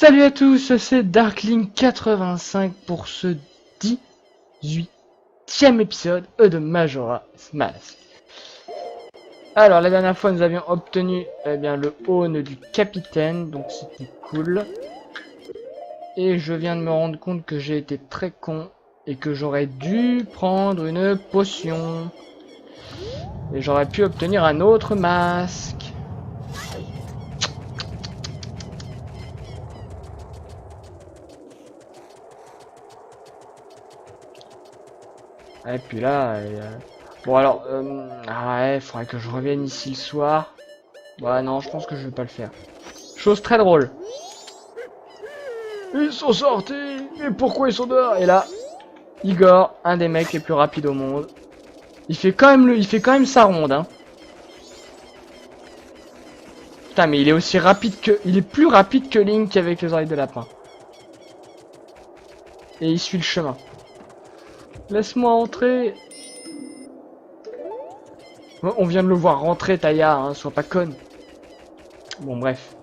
Salut à tous, c'est Darkling85 pour ce 18e épisode de Majora's Mask. Alors la dernière fois nous avions obtenu le aune du capitaine, donc c'était cool. Et je viens de me rendre compte que j'ai été très con et que j'aurais dû prendre une potion. Et j'aurais pu obtenir un autre masque. Et puis là, bon alors, ouais, faudrait que je revienne ici le soir. Ouais, non, je pense que je vais pas le faire. Chose très drôle. Ils sont sortis, mais pourquoi ils sont dehors? Et là, Igor, un des mecs les plus rapides au monde. Il fait quand même sa ronde, hein. Putain, mais il est aussi rapide que, il est plus rapide que Link avec les oreilles de lapin. Et il suit le chemin. Laisse-moi entrer. On vient de le voir rentrer, Taya, hein, sois pas conne. Bon, bref.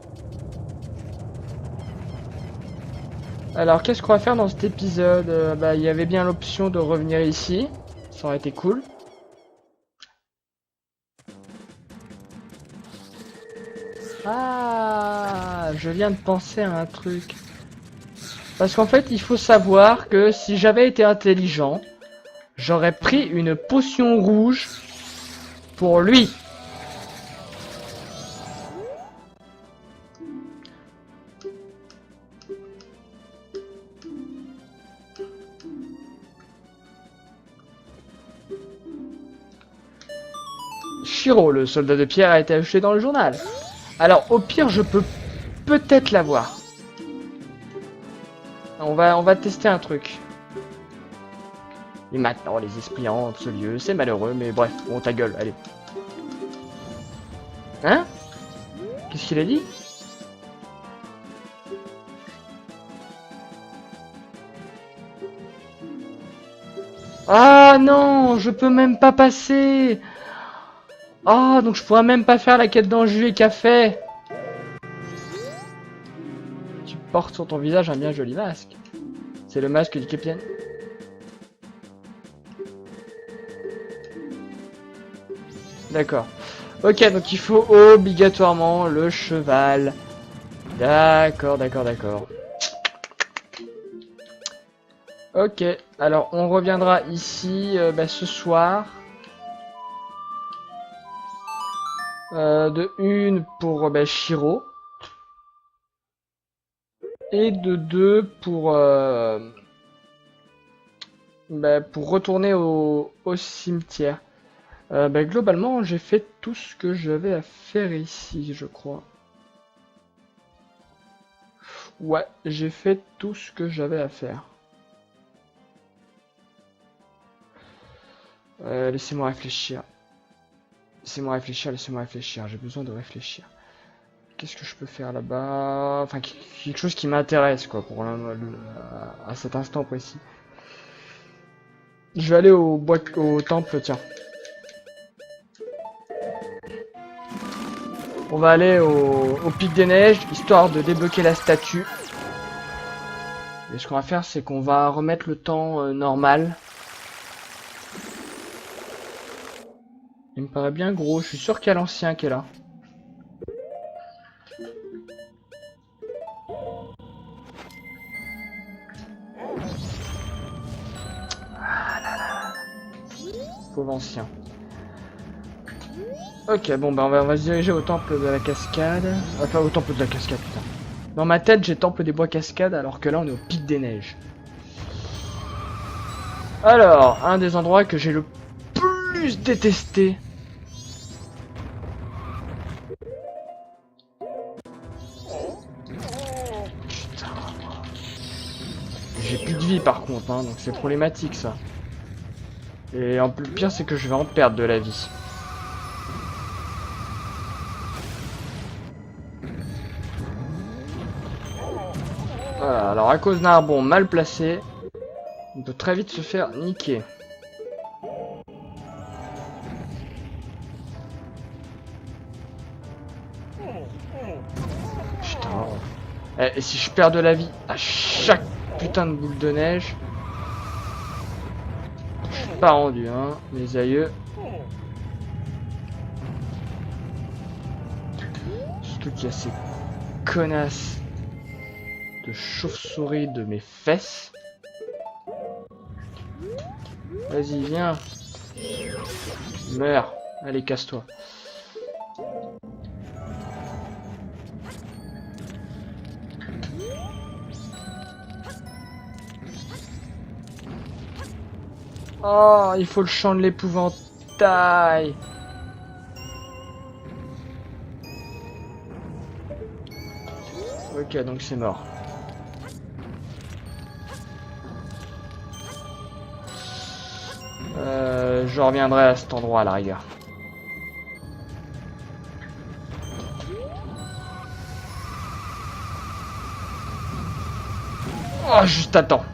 Alors, qu'est-ce qu'on va faire dans cet épisode? Il y avait bien l'option de revenir ici. Ça aurait été cool. Ah, je viens de penser à un truc. Parce qu'en fait, il faut savoir que si j'avais été intelligent, j'aurais pris une potion rouge pour lui. Shiro, le soldat de pierre, a été ajouté dans le journal. Alors, au pire, je peux peut-être l'avoir. On va tester un truc. Et maintenant, les esprits hantent ce lieu. C'est malheureux, mais bref, bon, ta gueule, allez. Hein? Qu'est-ce qu'il a dit? Ah non, je peux même pas passer. Ah, donc je pourrais même pas faire la quête d'Anjou et Café. Tu portes sur ton visage un bien joli masque. C'est le masque du capitaine. D'accord. Ok, donc il faut obligatoirement le cheval. D'accord, d'accord, d'accord. Ok, alors on reviendra ici ce soir. De une pour Shiro. Et de deux pour retourner au cimetière. Globalement, j'ai fait tout ce que j'avais à faire ici, je crois. Ouais, j'ai fait tout ce que j'avais à faire. Laissez-moi réfléchir. Laissez-moi réfléchir, laissez-moi réfléchir. J'ai besoin de réfléchir. Qu'est-ce que je peux faire là-bas? Enfin, quelque chose qui m'intéresse, quoi, pour à cet instant précis. Je vais aller au temple, tiens. On va aller au pic des neiges, histoire de débloquer la statue. Et ce qu'on va faire, c'est qu'on va remettre le temps normal. Il me paraît bien gros, je suis sûr qu'il y a l'ancien qui est là. Ah là là. Pauvre ancien. Ok, bon on va se diriger au temple de la cascade. Enfin, au temple de la cascade, putain. Dans ma tête, j'ai temple des bois cascades, alors que là, on est au pic des neiges. Alors, un des endroits que j'ai le plus détesté. Putain. J'ai plus de vie par contre, hein, donc c'est problématique ça. Et en plus, le pire, c'est que je vais en perdre de la vie. Voilà, alors à cause d'un arbon mal placé, on peut très vite se faire niquer. Putain. Et si je perds de la vie à chaque putain de boule de neige, je suis pas rendu, hein, mes aïeux. Surtout qu'il y a ces connasses de chauve-souris de mes fesses. Vas-y, viens. Meurs. Allez, casse-toi. Oh, il faut le chant de l'épouvantail. Ok, donc c'est mort. Je reviendrai à cet endroit à la rigueur. Oh, juste attends.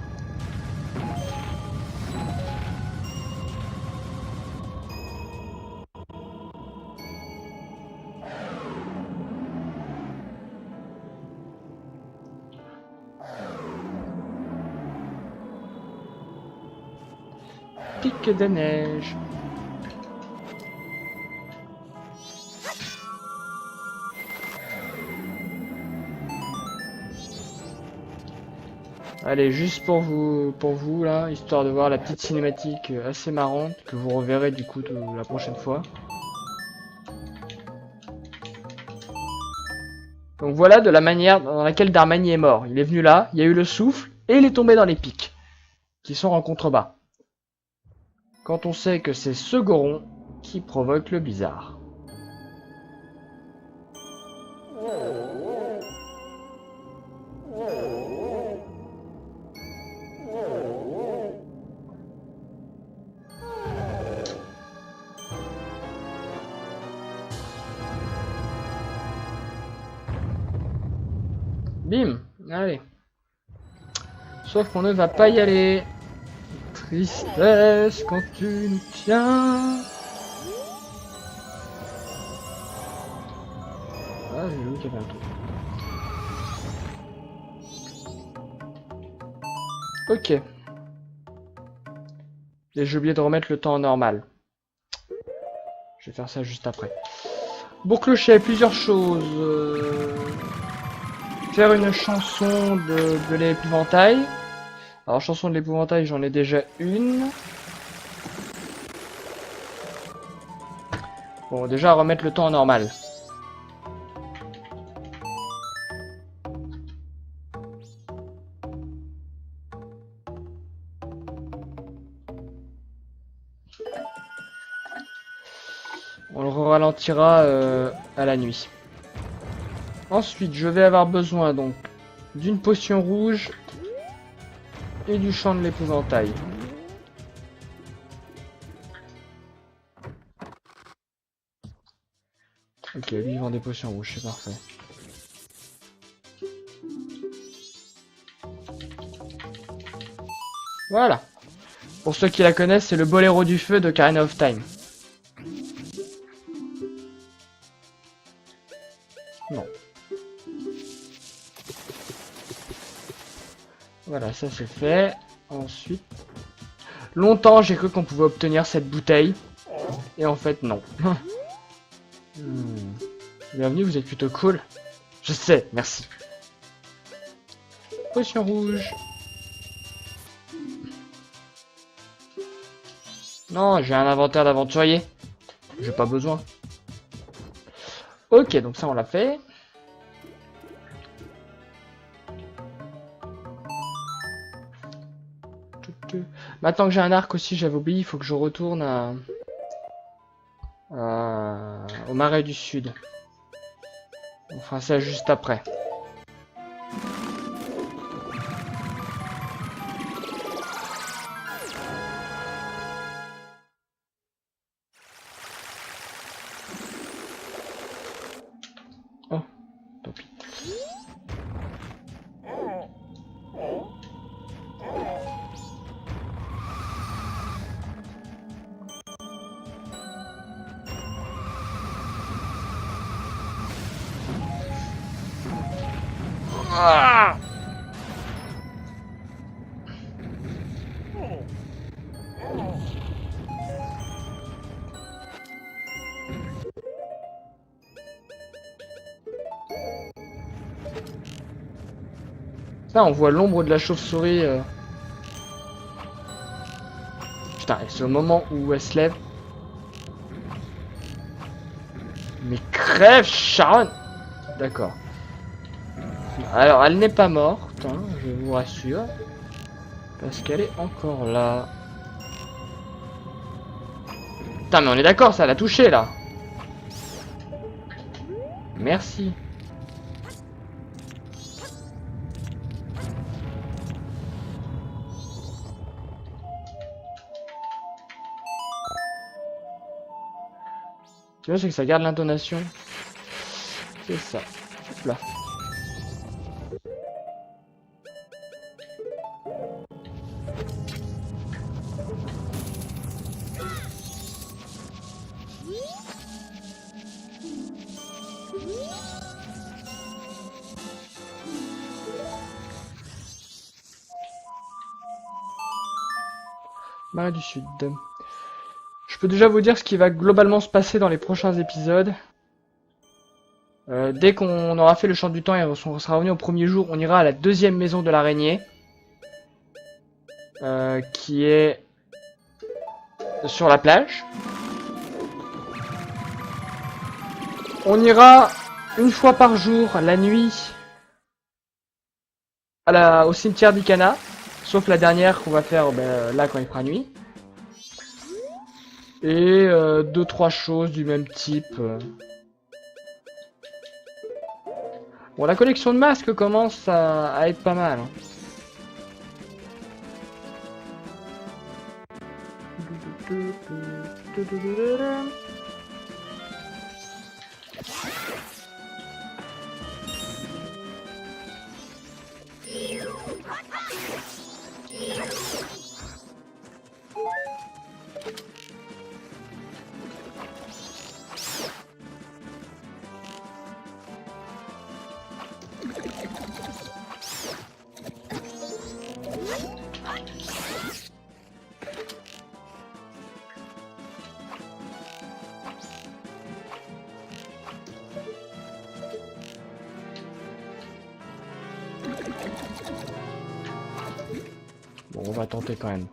Pique de neige. Allez, juste pour vous là, histoire de voir la petite cinématique assez marrante que vous reverrez du coup la prochaine fois. Donc voilà de la manière dans laquelle Darmani est mort. Il est venu là, il y a eu le souffle et il est tombé dans les pics qui sont en contrebas. Quand on sait que c'est ce Goron qui provoque le bizarre. Bim, allez. Sauf qu'on ne va pas y aller. Tristesse quand tu nous tiens. Ah, j'ai vu qu'il y avait un truc. Ok. Et j'ai oublié de remettre le temps en normal. Je vais faire ça juste après. Bourclocher, plusieurs choses. Faire une chanson de l'épouvantail. Alors, chanson de l'épouvantail, j'en ai déjà une. Bon, déjà, remettre le temps en normal. On le ralentira à la nuit. Ensuite, je vais avoir besoin donc d'une potion rouge et du chant de l'épouvantail. Ok, lui il vend des potions rouges, c'est parfait. Voilà. Pour ceux qui la connaissent, c'est le Boléro du Feu de Ocarina of Time. Non. Voilà, ça c'est fait. Ensuite... Longtemps, j'ai cru qu'on pouvait obtenir cette bouteille. Et en fait, non. Bienvenue, vous êtes plutôt cool. Je sais, merci. Potion rouge. Non, j'ai un inventaire d'aventurier. J'ai pas besoin. Ok, donc ça on l'a fait. Maintenant que j'ai un arc aussi, j'avais oublié, il faut que je retourne au marais du sud. On fera ça juste après. Oh, tant pis. Ah! Ça, on voit l'ombre de la chauve-souris. Putain, et c'est au moment où elle se lève. Mais crève, Sharon! D'accord. Alors, elle n'est pas morte, hein, je vous rassure. Parce qu'elle est encore là. Putain, mais on est d'accord, ça l'a touché, là. Merci. Tu vois, c'est que ça garde l'intonation. C'est ça. Hop là. Marais du Sud. Je peux déjà vous dire ce qui va globalement se passer dans les prochains épisodes. Dès qu'on aura fait le champ du temps et on sera revenu au premier jour, on ira à la deuxième maison de l'araignée. Qui est sur la plage. On ira une fois par jour, la nuit, au cimetière d'Ikana. Sauf la dernière qu'on va faire là quand il fera nuit. Et 2-3 choses du même type. Bon, la collection de masques commence à être pas mal. Hein. Bon, on va tenter quand même.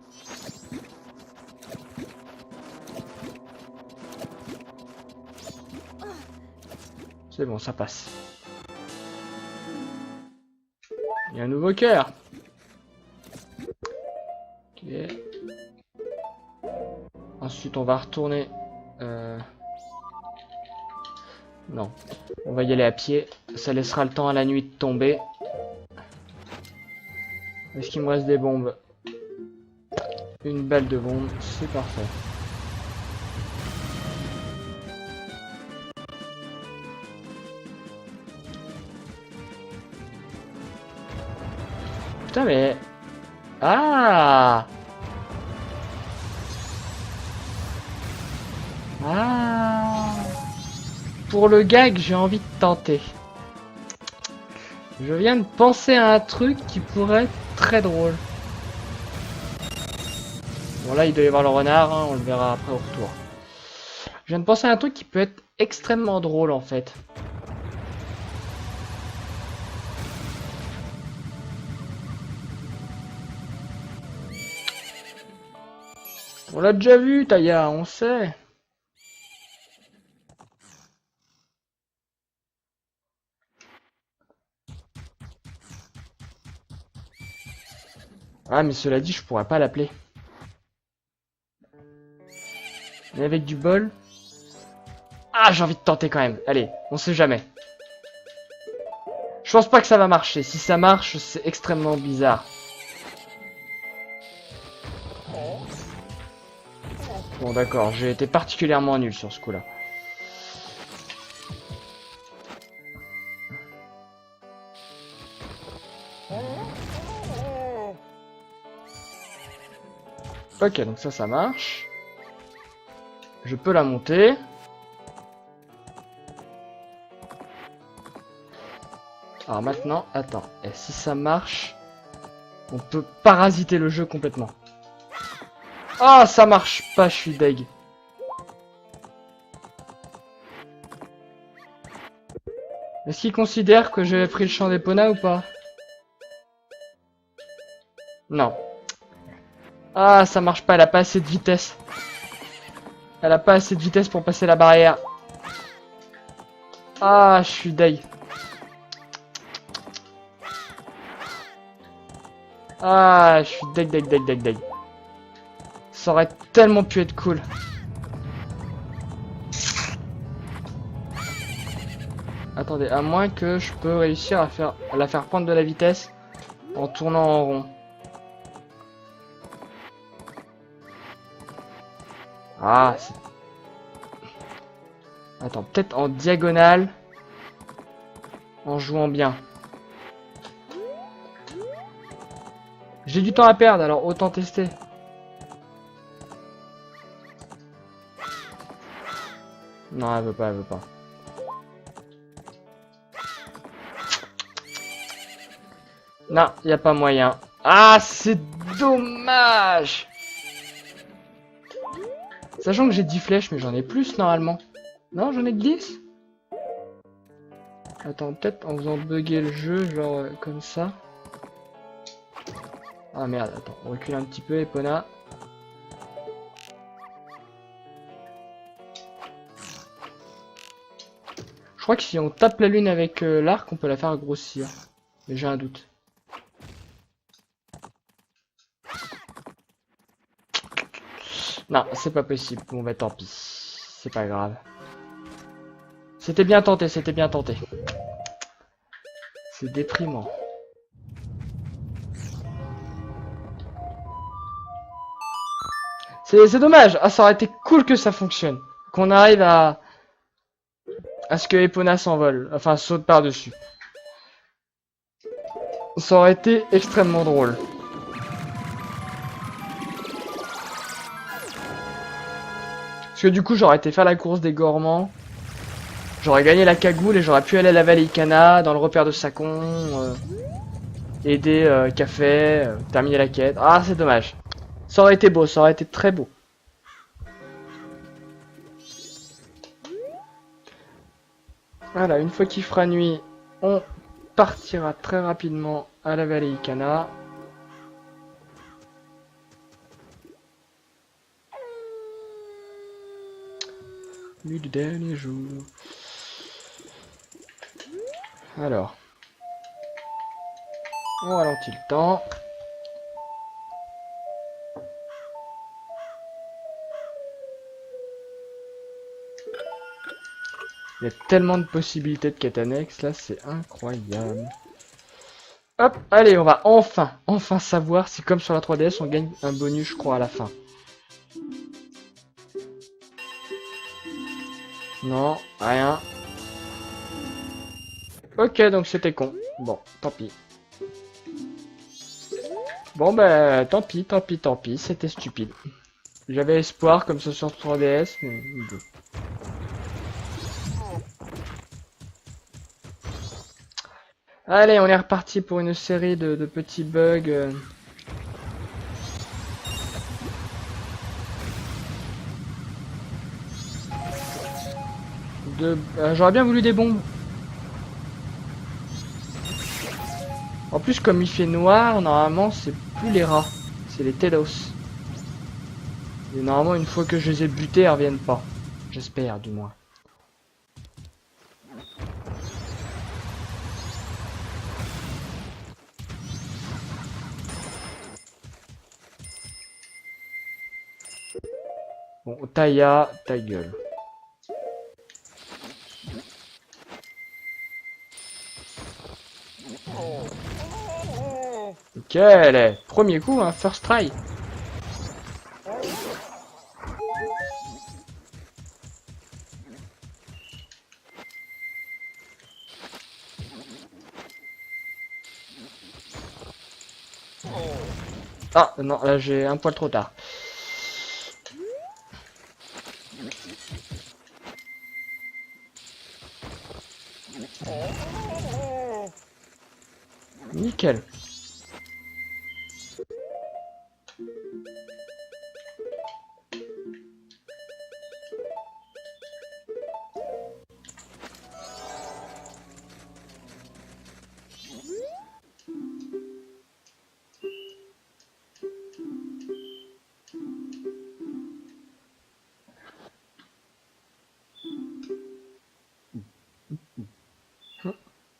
C'est bon, ça passe. Il y a un nouveau cœur. Ok. Ensuite, on va retourner. Non. On va y aller à pied. Ça laissera le temps à la nuit de tomber. Est-ce qu'il me reste des bombes? Une balle de bombe, c'est parfait. Putain mais... Ah! Ah! Pour le gag, j'ai envie de tenter. Je viens de penser à un truc qui pourrait être très drôle. Bon là il doit y avoir le renard, hein, on le verra après au retour. Je viens de penser à un truc qui peut être extrêmement drôle en fait. On l'a déjà vu Taya, on sait. Ah mais cela dit je pourrais pas l'appeler. Mais avec du bol... Ah j'ai envie de tenter quand même, allez, on sait jamais. Je pense pas que ça va marcher, si ça marche c'est extrêmement bizarre. Bon d'accord, j'ai été particulièrement nul sur ce coup là. Ok, donc ça marche. Je peux la monter. Alors maintenant, attends. Et si ça marche, on peut parasiter le jeu complètement. Ah, ça marche pas, je suis deg. Est-ce qu'il considère que j'avais pris le champ d'Epona ou pas? Non. Ah, ça marche pas, elle a pas assez de vitesse. Elle a pas assez de vitesse pour passer la barrière. Ah, je suis deg. Ah, je suis deg. Ça aurait tellement pu être cool. Attendez, à moins que je peux réussir à la faire prendre de la vitesse en tournant en rond. Ah, c'est... Attends, peut-être en diagonale. En jouant bien. J'ai du temps à perdre, alors autant tester. Non, elle veut pas, elle veut pas. Non, y a pas moyen. Ah, c'est dommage. Sachant que j'ai 10 flèches, mais j'en ai plus normalement. Non, j'en ai que 10. Attends, peut-être en faisant bugger le jeu, genre comme ça. Ah merde, attends, on recule un petit peu, Epona. Je crois que si on tape la lune avec l'arc, on peut la faire grossir. Mais j'ai un doute. Non, c'est pas possible. Bon bah tant pis. C'est pas grave. C'était bien tenté, c'était bien tenté. C'est déprimant. C'est dommage. Ah, ça aurait été cool que ça fonctionne. Qu'on arrive à ce que Epona s'envole. Enfin, saute par-dessus. Ça aurait été extrêmement drôle. Parce que du coup, j'aurais été faire la course des gourmands. J'aurais gagné la cagoule et j'aurais pu aller à la vallée Icana, dans le repère de Sacon, aider Café, terminer la quête. Ah, c'est dommage. Ça aurait été beau, ça aurait été très beau. Voilà, une fois qu'il fera nuit, on partira très rapidement à la vallée Icana. Nuit du dernier jour. Alors. On ralentit le temps. Il y a tellement de possibilités de quêtes annexes, là, c'est incroyable. Hop, allez, on va enfin savoir si comme sur la 3DS, on gagne un bonus, je crois, à la fin. Non, rien. Ok, donc c'était con. Bon, tant pis. Bon, bah, tant pis, c'était stupide. J'avais espoir comme ça sur 3DS, mais bon. Allez, on est reparti pour une série de petits bugs. J'aurais bien voulu des bombes. En plus, comme il fait noir, normalement, c'est plus les rats. C'est les Telos. Et normalement, une fois que je les ai butés, ils reviennent pas. J'espère, du moins. Bon, Taya, ta gueule. Ok, allez. Premier coup, hein, first try. Ah, non, là j'ai un poil trop tard. nickel.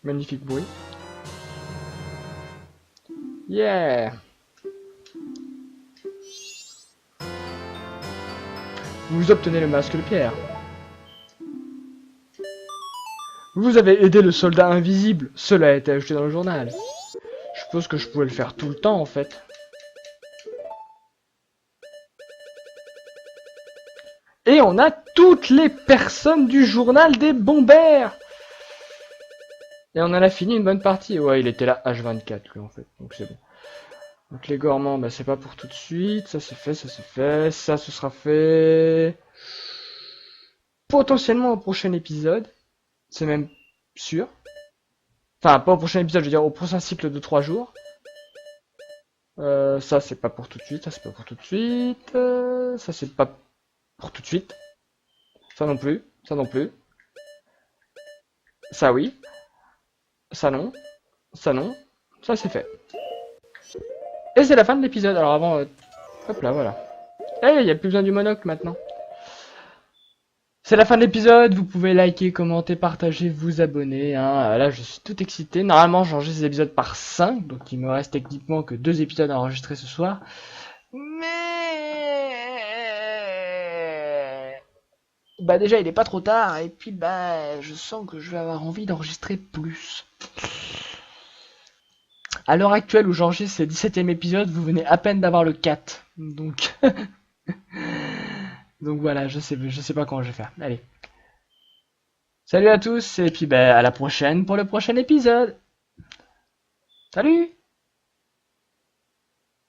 Magnifique bruit. Yeah! Vous obtenez le masque de pierre. Vous avez aidé le soldat invisible. Cela a été ajouté dans le journal. Je suppose que je pouvais le faire tout le temps en fait. Et on a toutes les personnes du journal des bombers. Et on en a fini une bonne partie. Ouais, il était là H24 lui en fait, donc c'est bon. Donc les gourmands, bah c'est pas pour tout de suite. Ça c'est fait, ça c'est fait. Ça ce sera fait potentiellement au prochain épisode. C'est même sûr. Enfin, pas au prochain épisode, je veux dire au prochain cycle de 3 jours. Ça c'est pas pour tout de suite, ça c'est pas pour tout de suite. Ça c'est pas pour tout de suite. Ça non plus, ça non plus. Ça oui. Ça non. Ça non. Ça c'est fait. Et c'est la fin de l'épisode. Alors avant... hop là, voilà. Eh, il n'y a plus besoin du monocle maintenant. C'est la fin de l'épisode. Vous pouvez liker, commenter, partager, vous abonner. Hein. Là, je suis tout excité. Normalement, j'enregistre les épisodes par 5. Donc il me reste techniquement que 2 épisodes à enregistrer ce soir. Mais... bah déjà, il est pas trop tard. Et puis, bah, je sens que je vais avoir envie d'enregistrer plus. À l'heure actuelle où j'enregistre le 17e épisode, vous venez à peine d'avoir le 4. Donc... donc voilà, je sais pas comment je vais faire. Allez. Salut à tous, et puis à la prochaine pour le prochain épisode. Salut!